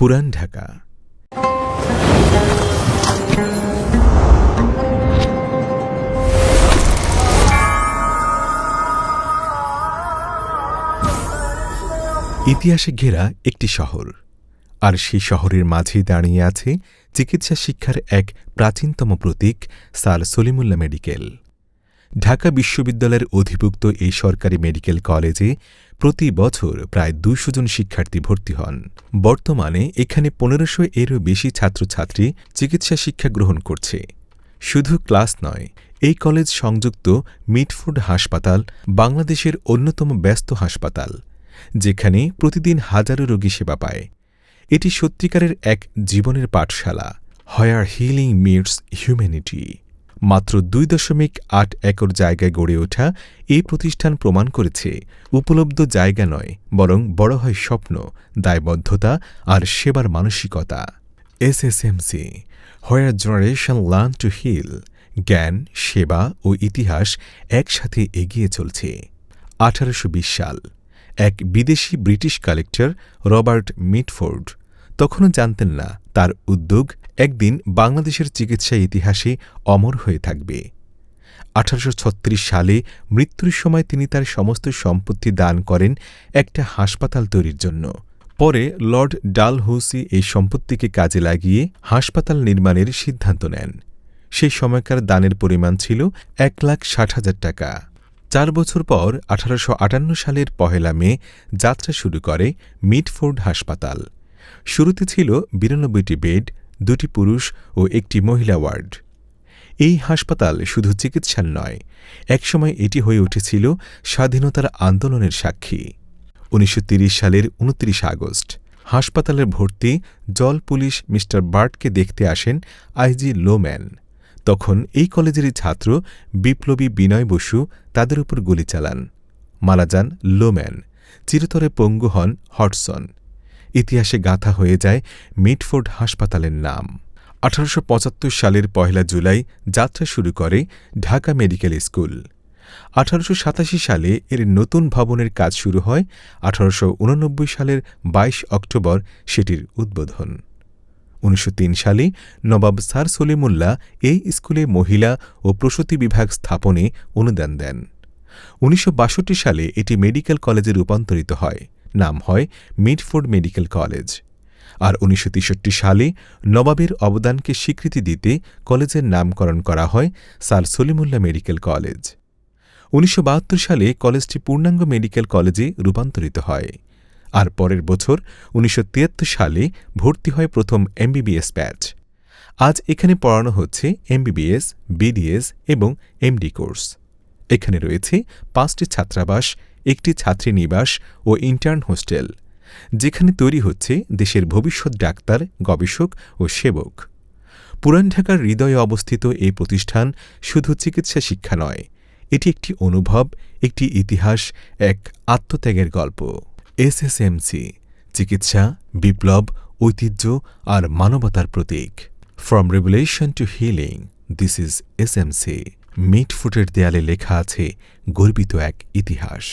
পুরান ঢাকা। ইতিহাসে ঘেরা একটি শহর, আর সেই শহরের মাঝেই দাঁড়িয়ে আছে চিকিৎসা শিক্ষার এক প্রাচীনতম প্রতীক স্যার সলিমুল্লাহ মেডিকেল। ঢাকা বিশ্ববিদ্যালয়ের অধিভুক্ত এই সরকারি মেডিকেল কলেজে প্রতি বছর প্রায় ২০০ জন শিক্ষার্থী ভর্তি হন। বর্তমানে এখানে ১৫০০ এরও বেশি ছাত্রছাত্রী চিকিৎসা শিক্ষা গ্রহণ করছে। শুধু ক্লাস নয়, এই কলেজ সংযুক্ত মিটফোর্ড হাসপাতাল বাংলাদেশের অন্যতম ব্যস্ত হাসপাতাল, যেখানে প্রতিদিন হাজারো রোগী সেবা পায়। এটি সত্যিকারের এক জীবনের পাঠশালা, হোয়ার হিলিং মিটস হিউম্যানিটি। মাত্র ২.৮ একর জায়গায় গড়ে ওঠা এই প্রতিষ্ঠান প্রমাণ করেছে উপলব্ধ জায়গা নয়, বরং বড় হয় স্বপ্ন, দায়বদ্ধতা আর সেবার মানসিকতা। এসএসএমসি, হোয়ার জেনারেশন লার্ন টু হিল। জ্ঞান, সেবা ও ইতিহাস একসাথে এগিয়ে চলছে। ১৮২০ সাল, এক বিদেশি ব্রিটিশ কালেক্টর রবার্ট মিটফোর্ড তখনও জানতেন না তার উদ্যোগ একদিন বাংলাদেশের চিকিৎসা ইতিহাসে অমর হয়ে থাকবে। ১৮৩৬ সালে মৃত্যুর সময় তিনি তার সমস্ত সম্পত্তি দান করেন একটা হাসপাতাল তৈরির জন্য। পরে লর্ড ডালহৌসি এই সম্পত্তিকে কাজে লাগিয়ে হাসপাতাল নির্মাণের সিদ্ধান্ত নেন। সেই সময়কার দানের পরিমাণ ছিল ১,৬০,০০০ টাকা। ৪ বছর পর ১৮৫৮ সালের ১ মে যাত্রা শুরু করে মিটফোর্ড হাসপাতাল। শুরুতে ছিল ৯২টি বেড, ২টি পুরুষ ও ১টি মহিলা ওয়ার্ড। এই হাসপাতাল শুধু চিকিৎসার নয়, একসময় এটি হয়ে উঠেছিল স্বাধীনতার আন্দোলনের সাক্ষী। ১৯৩০ সালের ২৯ আগস্ট হাসপাতালের ভর্তি জল পুলিশ মি. বার্টকে দেখতে আসেন আইজি লোম্যান। তখন এই কলেজেরই ছাত্র বিপ্লবী বিনয় বসু তাদের উপর গুলি চালান। মারা যান লোম্যান, চিরতরে পঙ্গু হন হডসন। ইতিহাসে গাঁথা হয়ে যায় মিটফোর্ড হাসপাতালের নাম। ১৮৭৫ সালের ১ জুলাই যাত্রা শুরু করে ঢাকা মেডিকেল স্কুল। ১৮৮৭ সালে এর নতুন ভবনের কাজ শুরু হয়। ১৮৮৯ সালের ২২ অক্টোবর সেটির উদ্বোধন। ১৯০৩ সালে নবাব স্যার সলিমুল্লাহ এই স্কুলে মহিলা ও প্রসূতি বিভাগ স্থাপনে অনুদান দেন। ১৯৬২ সালে এটি মেডিকেল কলেজে রূপান্তরিত হয়, নাম হয় মিটফোর্ড মেডিকেল কলেজ। আর ১৯৬৩ সালে নবাবের অবদানকে স্বীকৃতি দিতে কলেজের নামকরণ করা হয় স্যার সলিমুল্লাহ মেডিকেল কলেজ। ১৯৭২ সালে কলেজটি পূর্ণাঙ্গ মেডিকেল কলেজে রূপান্তরিত হয়। আর পরের বছর ১৯৭৩ সালে ভর্তি হয় প্রথম এমবিবিএস ব্যাচ। আজ এখানে পড়ানো হচ্ছে এমবিবিএস, বিডিএস এবং এমডি কোর্স। এখানে রয়েছে ৫টি ছাত্রাবাস, ১টি ছাত্রীনিবাস ও ইন্টার্ন হোস্টেল, যেখানে তৈরি হচ্ছে দেশের ভবিষ্যৎ ডাক্তার, গবেষক ও সেবক। পুরান ঢাকার হৃদয়ে অবস্থিত এই প্রতিষ্ঠান শুধু চিকিৎসা শিক্ষা নয়, এটি একটি অনুভব, একটি ইতিহাস, এক আত্মত্যাগের গল্প। এসএসএমসি, চিকিৎসা, বিপ্লব, ঐতিহ্য আর মানবতার প্রতীক। From revolution to healing, this is SMC. মিটফোর্ডের দেয়ালে লেখা আছে গর্বিত এক ইতিহাস।